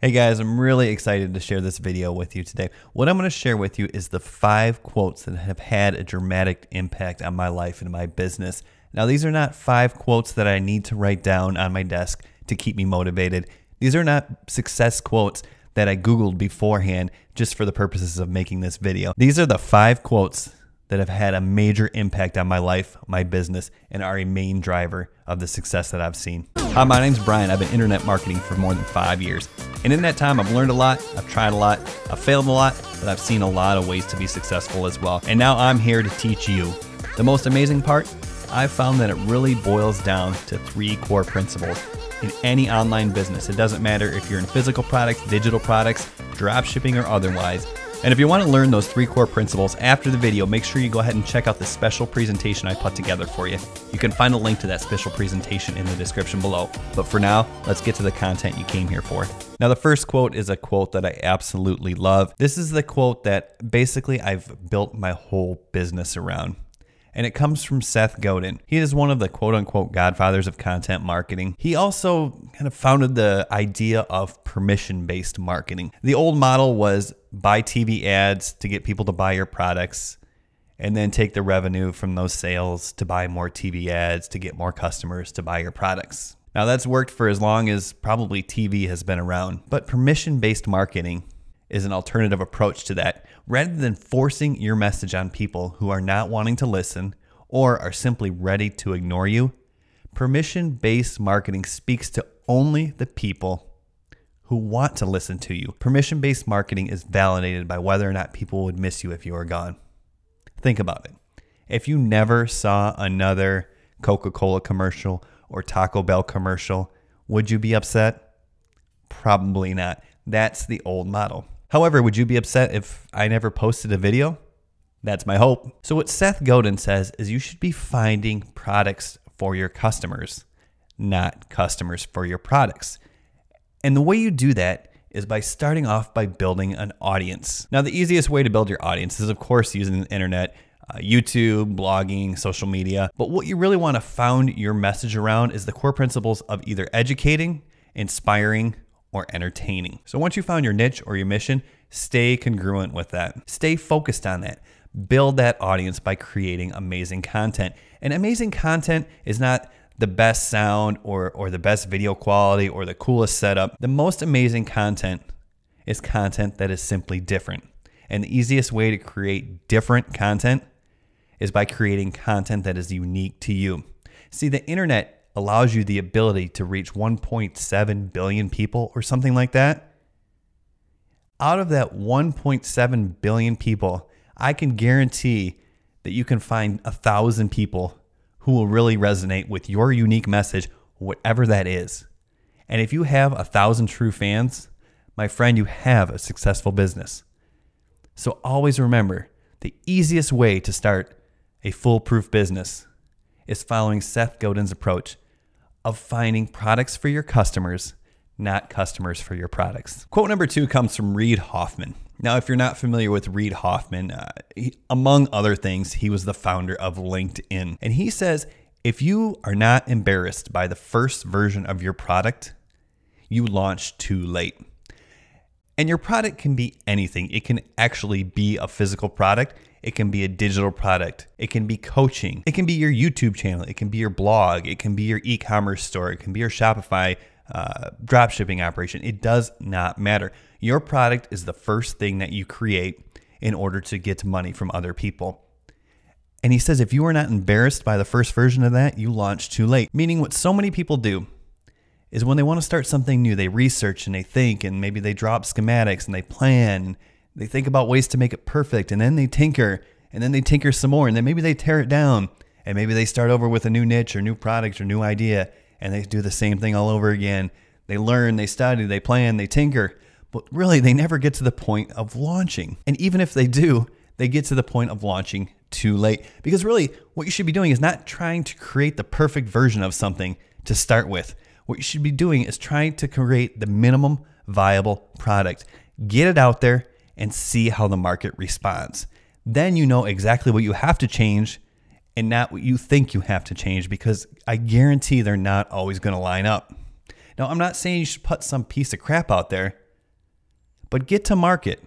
Hey guys, I'm really excited to share this video with you today. What I'm going to share with you is the 5 quotes that have had a dramatic impact on my life and my business. Now, these are not 5 quotes that I need to write down on my desk to keep me motivated. These are not success quotes that I Googled beforehand just for the purposes of making this video. These are the 5 quotes that have had a major impact on my life, my business, and are a main driver of the success that I've seen. Hi, my name's Brian. I've been internet marketing for more than 5 years. And in that time, I've learned a lot, I've tried a lot, I've failed a lot, but I've seen a lot of ways to be successful as well. And now I'm here to teach you. The most amazing part, I've found that it really boils down to 3 core principles in any online business. It doesn't matter if you're in physical products, digital products, drop shipping, or otherwise. And if you want to learn those 3 core principles after the video, make sure you go ahead and check out the special presentation I put together for you. You can find a link to that special presentation in the description below. But for now, let's get to the content you came here for. Now, the first quote is a quote that I absolutely love. This is the quote that basically I've built my whole business around. And it comes from Seth Godin. He is one of the quote-unquote godfathers of content marketing. He also kind of founded the idea of permission-based marketing. The old model was buy TV ads to get people to buy your products, and then take the revenue from those sales to buy more TV ads to get more customers to buy your products. Now, that's worked for as long as probably TV has been around, but permission-based marketing is an alternative approach to that. Rather than forcing your message on people who are not wanting to listen or are simply ready to ignore you, permission-based marketing speaks to only the people who want to listen to you. Permission-based marketing is validated by whether or not people would miss you if you are gone. Think about it. If you never saw another Coca-Cola commercial or Taco Bell commercial, would you be upset? Probably not. That's the old model. However, would you be upset if I never posted a video? That's my hope. So what Seth Godin says is you should be finding products for your customers, not customers for your products. And the way you do that is by starting off by building an audience. Now, the easiest way to build your audience is, of course, using the internet, YouTube, blogging, social media. But what you really want to found your message around is the core principles of either educating, inspiring, or entertaining. So once you found your niche or your mission, stay congruent with that. Stay focused on that. Build that audience by creating amazing content. And amazing content is not the best sound or the best video quality or the coolest setup. The most amazing content is content that is simply different. And the easiest way to create different content is by creating content that is unique to you. See, the internet allows you the ability to reach 1.7 billion people or something like that. Out of that 1.7 billion people, I can guarantee that you can find 1,000 people who will really resonate with your unique message, whatever that is. And if you have 1,000 true fans, my friend, you have a successful business. So always remember, the easiest way to start a foolproof business is following Seth Godin's approach of finding products for your customers, not customers for your products. Quote number 2 comes from Reid Hoffman. Now, if you're not familiar with Reid Hoffman, among other things, he was the founder of LinkedIn. And he says, if you are not embarrassed by the first version of your product, you launch too late. And your product can be anything. It can actually be a physical product. It can be a digital product. It can be coaching. It can be your YouTube channel. It can be your blog. It can be your e-commerce store. It can be your Shopify dropshipping operation. It does not matter. Your product is the first thing that you create in order to get money from other people. And he says, if you are not embarrassed by the first version of that, you launch too late. Meaning what so many people do is when they want to start something new, they research and they think, and maybe they drop schematics and they plan. They think about ways to make it perfect, and then they tinker, and then they tinker some more, and then maybe they tear it down, and maybe they start over with a new niche or new product or new idea, and they do the same thing all over again. They learn, they study, they plan, they tinker, but really they never get to the point of launching. And even if they do, they get to the point of launching too late. Because really what you should be doing is not trying to create the perfect version of something to start with. What you should be doing is trying to create the minimum viable product. Get it out there and see how the market responds. Then you know exactly what you have to change and not what you think you have to change, because I guarantee they're not always going to line up. Now, I'm not saying you should put some piece of crap out there but get to market.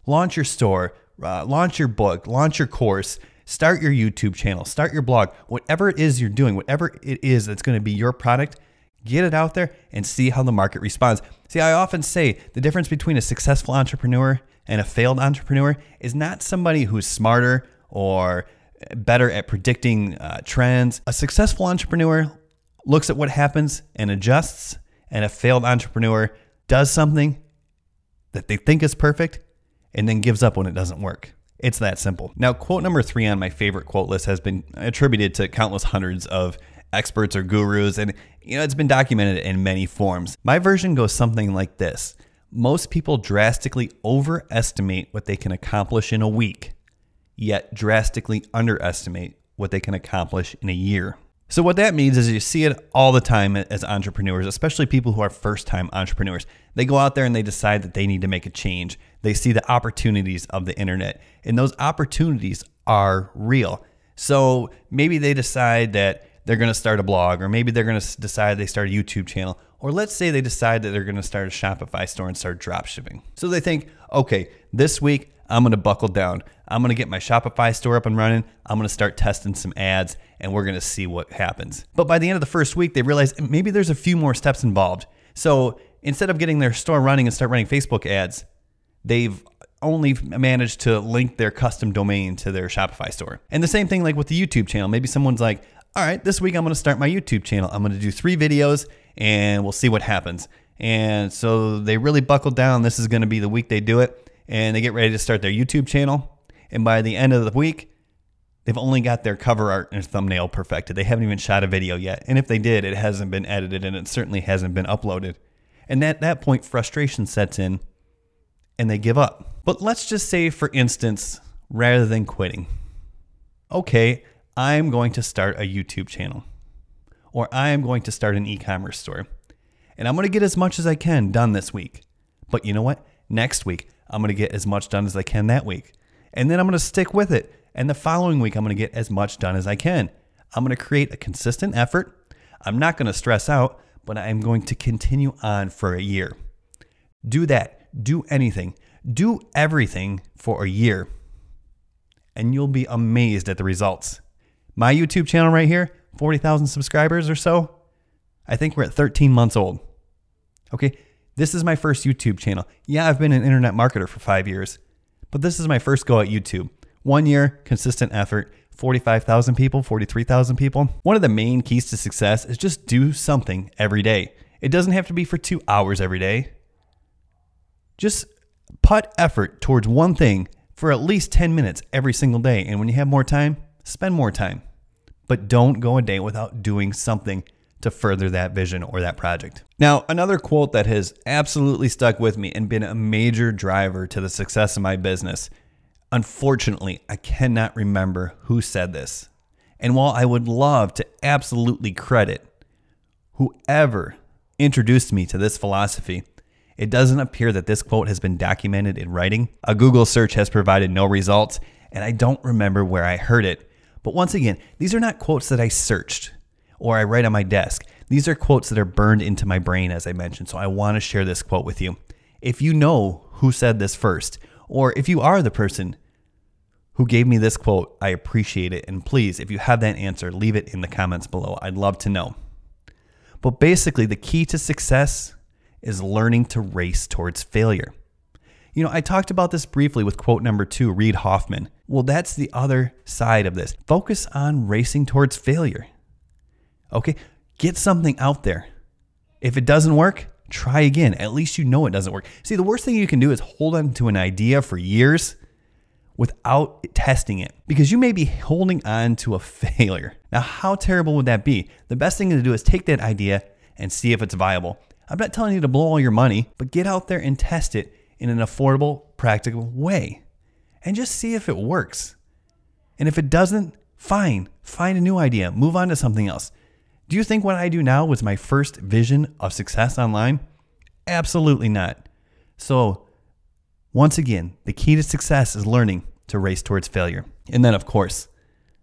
Launch your store, launch your book, launch your course, start your YouTube channel, start your blog, whatever it is you're doing, whatever it is that's going to be your product, get it out there and see how the market responds. See, I often say the difference between a successful entrepreneur and a failed entrepreneur is not somebody who's smarter or better at predicting trends. A successful entrepreneur looks at what happens and adjusts, and a failed entrepreneur does something that they think is perfect and then gives up when it doesn't work. It's that simple. Now, quote number 3 on my favorite quote list has been attributed to countless hundreds of experts or gurus, and it's been documented in many forms. My version goes something like this: most people drastically overestimate what they can accomplish in a week, yet drastically underestimate what they can accomplish in a year. So what that means is you see it all the time as entrepreneurs, especially people who are first-time entrepreneurs. They go out there and they decide that they need to make a change. They see the opportunities of the internet, and those opportunities are real. So maybe they decide that they're going to start a blog, or maybe they're going to decide they start a YouTube channel, or let's say they decide that they're going to start a Shopify store and start drop shipping. So they think, okay, this week I'm going to buckle down. I'm going to get my Shopify store up and running. I'm going to start testing some ads, and we're going to see what happens. But by the end of the first week, they realize maybe there's a few more steps involved. So instead of getting their store running and start running Facebook ads, they've only managed to link their custom domain to their Shopify store. And the same thing like with the YouTube channel. Maybe someone's like, all right, this week I'm going to start my YouTube channel. I'm going to do 3 videos and we'll see what happens. And so they really buckle down. This is going to be the week they do it, and they get ready to start their YouTube channel. And by the end of the week, they've only got their cover art and thumbnail perfected. They haven't even shot a video yet. And if they did, it hasn't been edited, and it certainly hasn't been uploaded. And at that point, frustration sets in and they give up. But let's just say, for instance, rather than quitting, okay, I'm going to start a YouTube channel, or I am going to start an e-commerce store, and I'm going to get as much as I can done this week. But you know what? Next week, I'm going to get as much done as I can that week. And then I'm going to stick with it. And the following week, I'm going to get as much done as I can. I'm going to create a consistent effort. I'm not going to stress out, but I'm going to continue on for a year. Do that. Do anything. Do everything for a year, and you'll be amazed at the results. My YouTube channel right here, 40,000 subscribers or so. I think we're at 13 months old. Okay, this is my first YouTube channel. Yeah, I've been an internet marketer for 5 years, but this is my first go at YouTube. 1 year, consistent effort, 45,000 people, 43,000 people. One of the main keys to success is just do something every day. It doesn't have to be for 2 hours every day. Just put effort towards one thing for at least 10 minutes every single day. And when you have more time, spend more time. But don't go a day without doing something to further that vision or that project. Now, another quote that has absolutely stuck with me and been a major driver to the success of my business. Unfortunately, I cannot remember who said this. And while I would love to absolutely credit whoever introduced me to this philosophy, it doesn't appear that this quote has been documented in writing. A Google search has provided no results, and I don't remember where I heard it. But once again, these are not quotes that I searched or I write on my desk. These are quotes that are burned into my brain, as I mentioned. So I want to share this quote with you. If you know who said this first, or if you are the person who gave me this quote, I appreciate it. And please, if you have that answer, leave it in the comments below. I'd love to know. But basically, the key to success is learning to race towards failure. You know, I talked about this briefly with quote number 2, Reid Hoffman. Well, that's the other side of this. Focus on racing towards failure. Okay, get something out there. If it doesn't work, try again. At least you know it doesn't work. See, the worst thing you can do is hold on to an idea for years without testing it, because you may be holding on to a failure. Now, how terrible would that be? The best thing to do is take that idea and see if it's viable. I'm not telling you to blow all your money, but get out there and test it in an affordable, practical way and just see if it works. And if it doesn't, fine, find a new idea, move on to something else. Do you think what I do now was my first vision of success online? Absolutely not. So once again, the key to success is learning to race towards failure. And then, of course,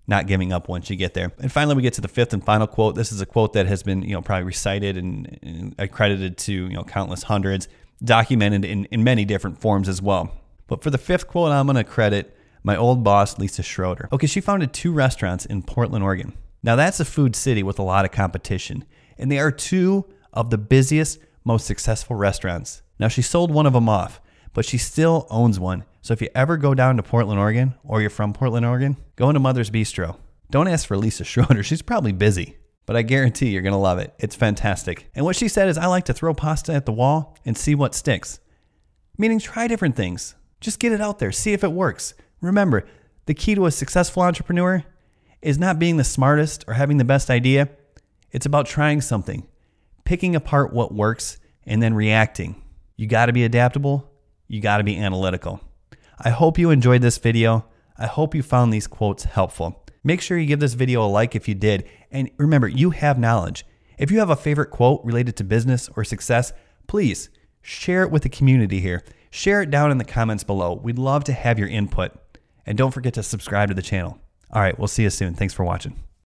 not giving up once you get there. And finally, we get to the 5th and final quote. This is a quote that has been, probably recited and accredited to, countless hundreds. documented in many different forms as well. But for the fifth quote, I'm going to credit my old boss, Lisa Schroeder. Okay, she founded 2 restaurants in Portland, Oregon. Now that's a food city with a lot of competition, and they are 2 of the busiest, most successful restaurants. Now she sold one of them off, but she still owns one. So if you ever go down to Portland, Oregon, or you're from Portland, Oregon, go into Mother's Bistro. Don't ask for Lisa Schroeder. She's probably busy, but I guarantee you're going to love it. It's fantastic. And what she said is, I like to throw pasta at the wall and see what sticks. Meaning try different things. Just get it out there. See if it works. Remember, the key to a successful entrepreneur is not being the smartest or having the best idea. It's about trying something, picking apart what works, and then reacting. You got to be adaptable. You got to be analytical. I hope you enjoyed this video. I hope you found these quotes helpful. Make sure you give this video a like if you did. And remember, you have knowledge. If you have a favorite quote related to business or success, please share it with the community here. Share it down in the comments below. We'd love to have your input. And don't forget to subscribe to the channel. All right, we'll see you soon. Thanks for watching.